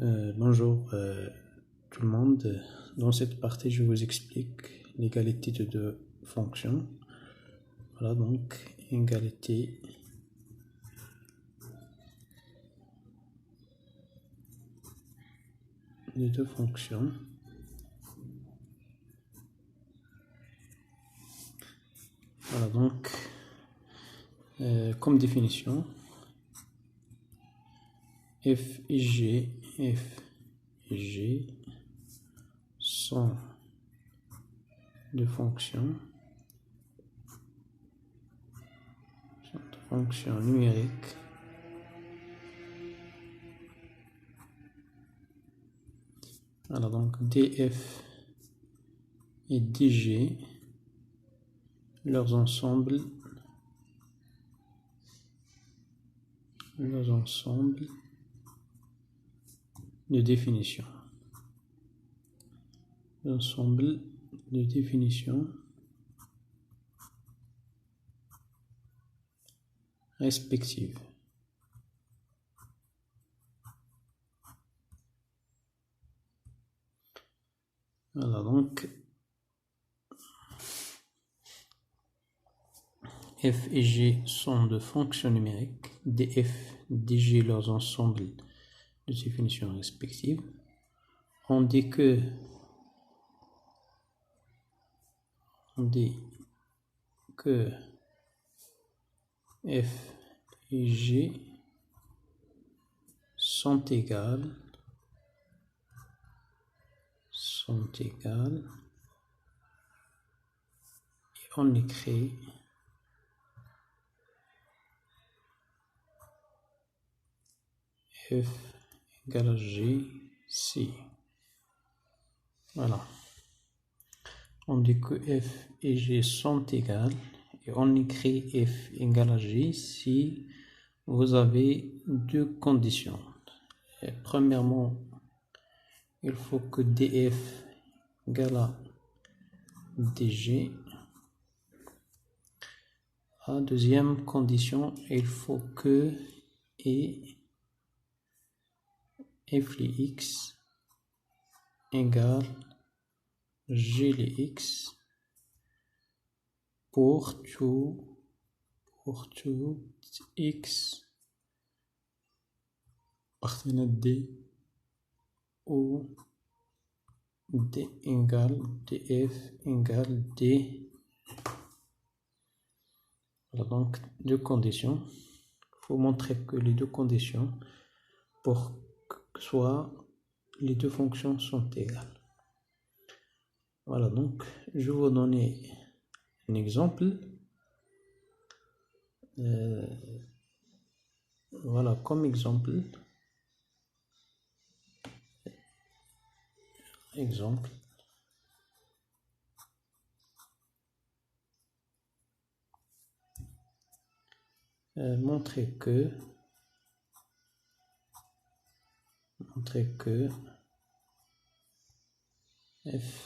Bonjour tout le monde. Dans cette partie, je vous explique l'égalité de deux fonctions. Voilà donc égalité de deux fonctions. Voilà donc comme définition, f et g sont deux fonctions numériques voilà donc df et dg, leurs ensembles de définition. L'ensemble de définition respective. Voilà donc f et g sont de fonctions numériques, df, dg leurs ensembles de définition respective. On dit que f et g sont égales et on écrit f égale à g si. Voilà. On dit que f et g sont égales et on écrit f égale à g si vous avez deux conditions. Et premièrement, il faut que df égale à dg. La deuxième condition, il faut que f les x égale g les x pour tout x appartenant à D où D égale df égale D. Voilà donc deux conditions. Il faut montrer que les deux conditions pour que soit les deux fonctions sont égales. Voilà donc je vais vous donner un exemple. Voilà comme exemple montrer que f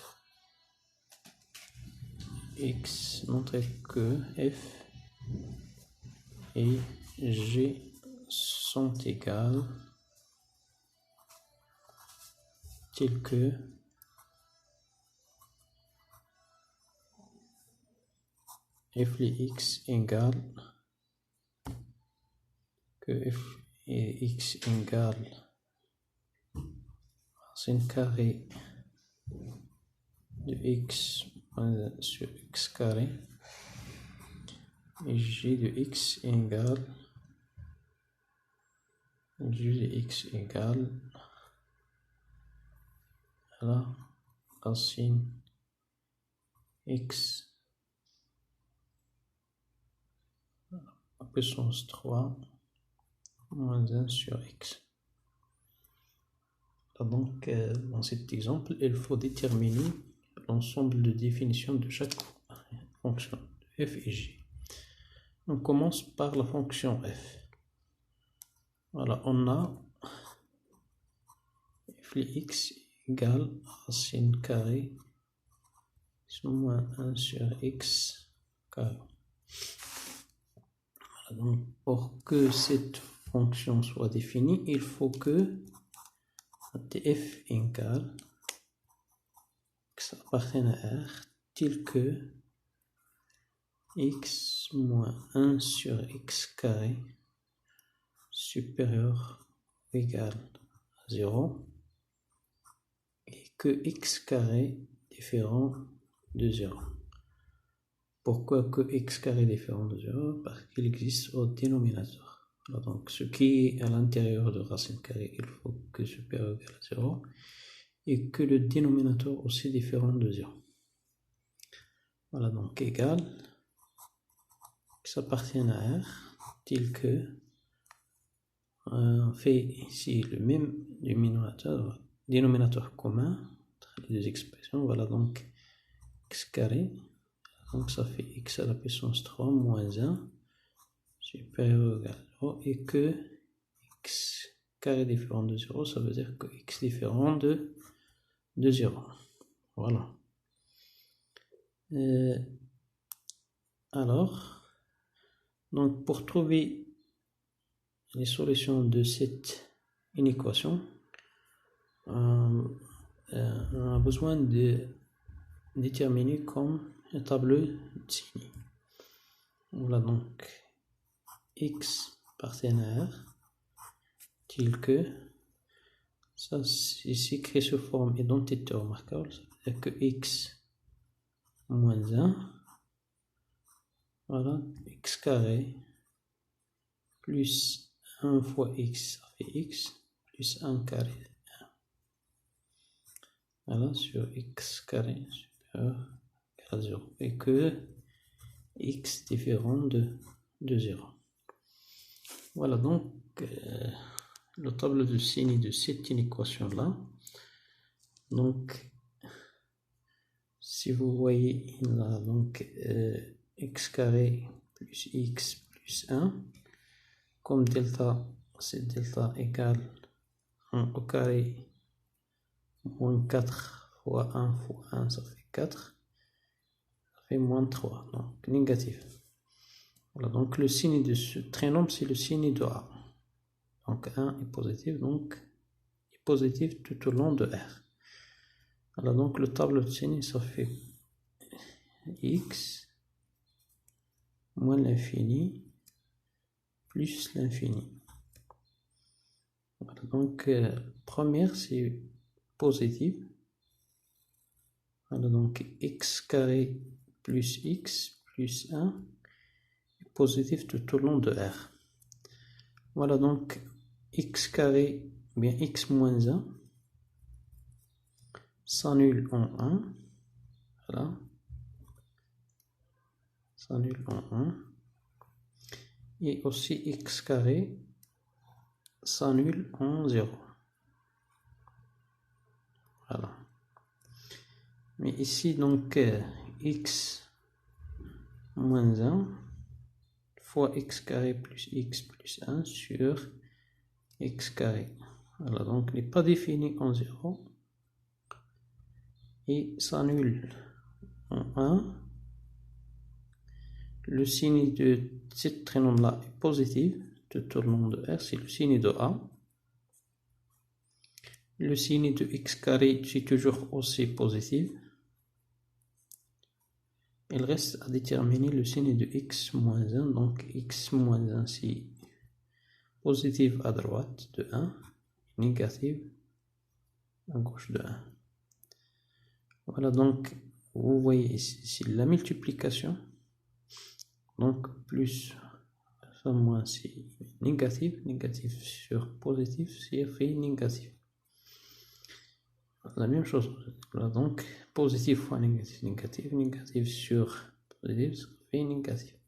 et g sont égales tel que f les x égale racine carrée de x sur x carré et g de x égale à la racine x à puissance 3 moins 1 sur x. Donc dans cet exemple, il faut déterminer l'ensemble de définition de chaque fonction f et g. On commence par la fonction f. Voilà, on a f les x égale racine carrée moins 1 sur x carré. Voilà, donc pour que cette fonction soit définie, il faut que f égale x appartient à R tel que x moins 1 sur x carré supérieur ou égal à 0 et que x carré différent de 0. Pourquoi que x carré différent de 0? Parce qu'il existe au dénominateur. Alors donc, ce qui est à l'intérieur de racine carrée, il faut que supérieur ou égal à 0 et que le dénominateur aussi différent de 0. Voilà donc égal x appartient à R tel que on fait ici le même dénominateur commun entre les deux expressions. Voilà donc x carré, donc ça fait x à la puissance 3 moins 1 supérieur ou égal à 0 et que x carré différent de 0, ça veut dire que x différent de 0. Voilà. Alors, donc pour trouver les solutions de cette inéquation, on a besoin de déterminer comme un tableau de signes. Voilà donc x appartient à R tel que ça s'écrit sous forme identité remarquable, ça veut dire que x moins 1, voilà, x carré plus 1 fois x, ça fait x, plus 1 carré, 1. Voilà, sur x carré supérieur à 0. Et que x différent de 0. Voilà donc le tableau de signe de cette inéquation-là. Donc, si vous voyez là, donc x carré plus x plus 1, comme delta, c'est delta égale 1 au carré moins 4 fois 1 fois 1, ça fait 4, ça fait moins 3, donc négatif. Voilà, donc le signe de ce trinôme, c'est le signe de A. Donc 1 est positif, donc est positif tout au long de R. Alors donc le tableau de signe, ça fait x moins l'infini plus l'infini. Voilà, donc première c'est positif. Voilà, donc x carré plus x plus 1 est positif tout au long de R. Voilà donc x carré, bien x moins 1 s'annule en 1. Voilà. S'annule en 1. Et aussi x carré s'annule en 0. Voilà. Mais ici, donc, x moins 1 fois x carré plus x plus 1 sur x carré. Voilà, donc n'est pas défini en 0 et s'annule en 1. Le signe de ce trinôme-là est positif tout au long de R, c'est le signe de A. Le signe de x carré, c'est toujours aussi positif. Il reste à déterminer le signe de x moins 1, donc x moins 1 c'est positif à droite de 1, négatif à gauche de 1. Voilà, donc vous voyez ici, c'est la multiplication. Donc plus ça moins c'est négatif, négatif sur positif c'est fait négatif. La même chose, voilà, donc positif fois négatif, négatif, négatif sur positif ça fait négatif.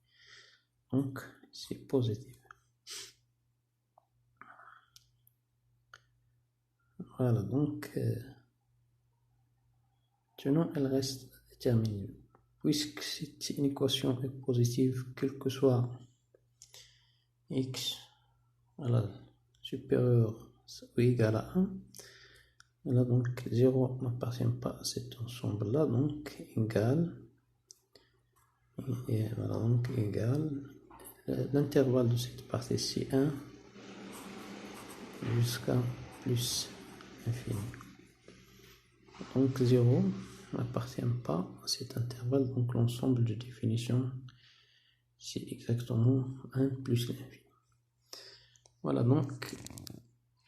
Donc c'est positif. Voilà, donc maintenant elle reste déterminée. Puisque cette inéquation est positive, quel que soit x voilà, supérieur ou égal à 1, voilà, donc 0 n'appartient pas à cet ensemble-là, donc égal, et voilà, donc égal, l'intervalle de cette partie c'est 1 jusqu'à plus l'infini. Donc 0 n'appartient pas à cet intervalle, donc l'ensemble de définitions, c'est exactement 1 plus l'infini. Voilà, donc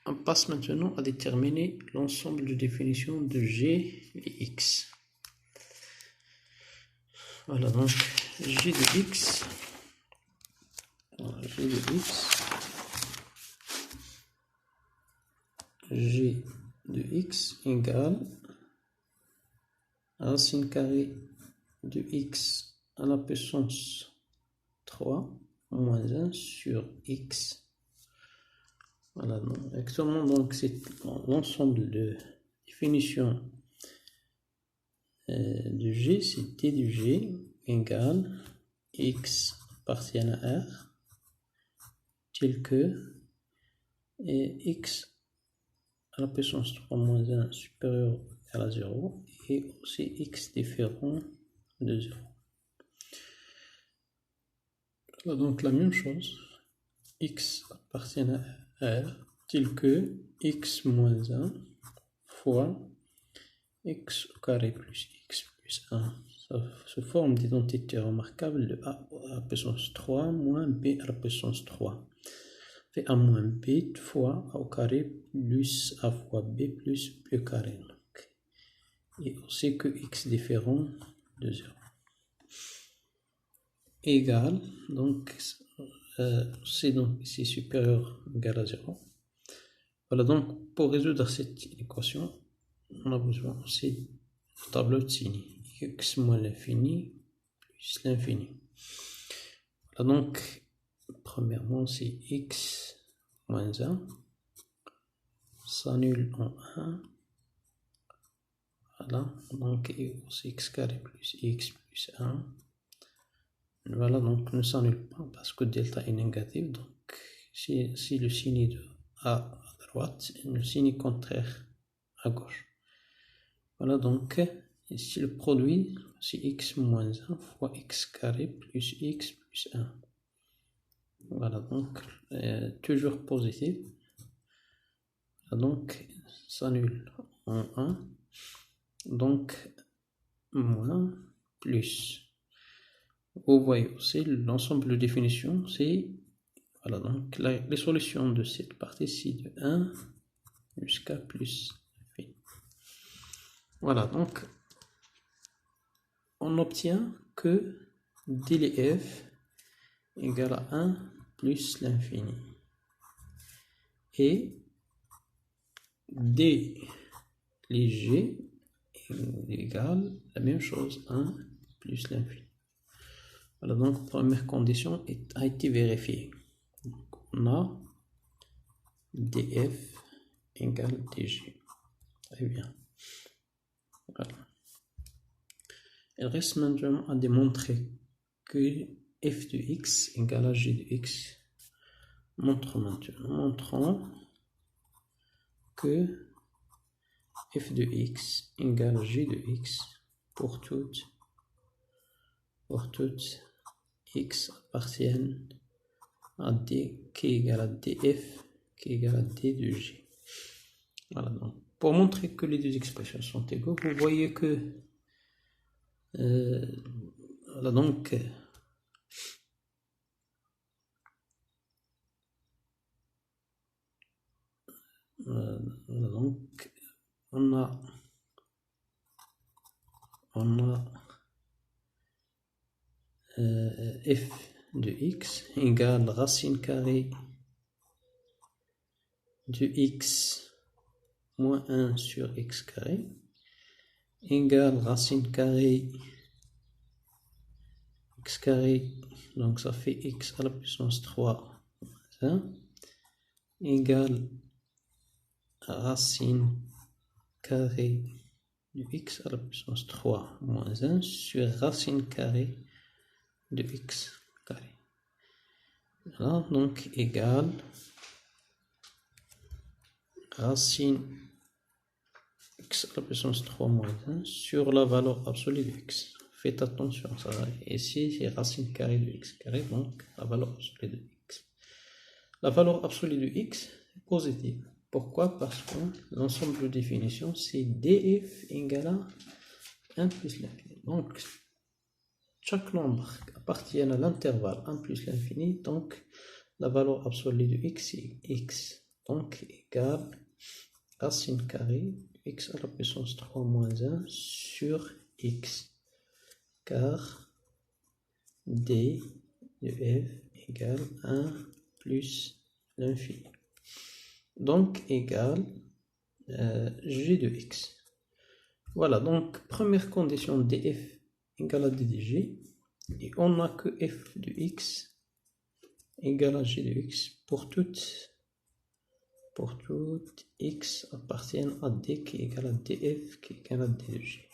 on passe maintenant à déterminer l'ensemble de définitions de G et X. Voilà, donc G de X, voilà, G de X égale racine carrée de X à la puissance 3 moins 1 sur X. Voilà, donc actuellement, donc c'est l'ensemble de définitions de G, c'est T de G égale X appartient à R, tel que X à la puissance 3 moins 1 supérieur ou égal à 0, et aussi X différent de 0. Voilà, donc la même chose, X appartient à R, tel que X moins 1 fois X au carré plus X plus 1. Ça se forme d'identité remarquable de A à la puissance 3 moins B à la puissance 3. Fait A moins B fois A au carré plus A fois B plus B au carré. Donc, et aussi que X différent de 0. Égal, donc c'est donc ici supérieur ou égal à 0. Voilà, donc pour résoudre cette équation, on a besoin aussi du tableau de signe. X moins l'infini plus l'infini. Voilà, donc premièrement c'est X moins 1 s'annule en 1. Voilà, donc et aussi X carré plus X plus 1. Voilà, donc ne s'annule pas parce que delta est négatif. Donc si le signe est de A à droite, le signe contraire à gauche. Voilà, donc ici le produit c'est X moins 1 fois X carré plus X plus 1. Voilà, donc toujours positif. Voilà, donc s'annule en 1. Donc moins plus. Vous voyez aussi l'ensemble de définitions, c'est voilà, donc les solutions de cette partie-ci de 1 jusqu'à plus l'infini. Voilà, donc on obtient que dLF égale à 1 plus l'infini et D G égale la même chose, 1 plus l'infini. Voilà, donc première condition a été vérifiée. Donc, on a dF égale dG. Très bien. Voilà. Il reste maintenant à démontrer que f de x égale à g de x. Montrons que f de x égale à g de x pour toutes x appartiennent à d qui est égal à df qui est égal à d de g. Voilà, donc pour montrer que les deux expressions sont égaux, vous voyez que voilà, donc on a f de x égale racine carrée de x moins 1 sur x carré égale racine carrée x carré, donc ça fait x à la puissance 3 moins 1 égale racine carrée de x à la puissance 3 moins 1 sur racine carrée de x carré. Voilà, donc égale racine x à la puissance 3 moins 1 sur la valeur absolue de x. Faites attention, ça ici c'est racine carrée de x carré, donc la valeur absolue de x. La valeur absolue de x est positive. Pourquoi? Parce que l'ensemble de définition, c'est df égale à 1 plus l'infini. Donc, chaque nombre appartient à l'intervalle 1 plus l'infini, donc la valeur absolue de x est x, donc égale racine carrée x à la puissance 3 moins 1 sur x, car d de f égale 1 plus l'infini. Donc égale g de x. Voilà, donc première condition df égale à d de g, et on n'a que f de x égale à g de x pour toute x appartiennent à d qui est égal à df qui est égal à d de g.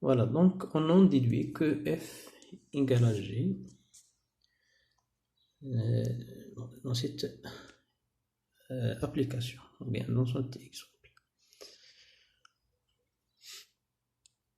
Voilà, donc on en déduit que f égale à g dans cette application, ou bien dans son texte.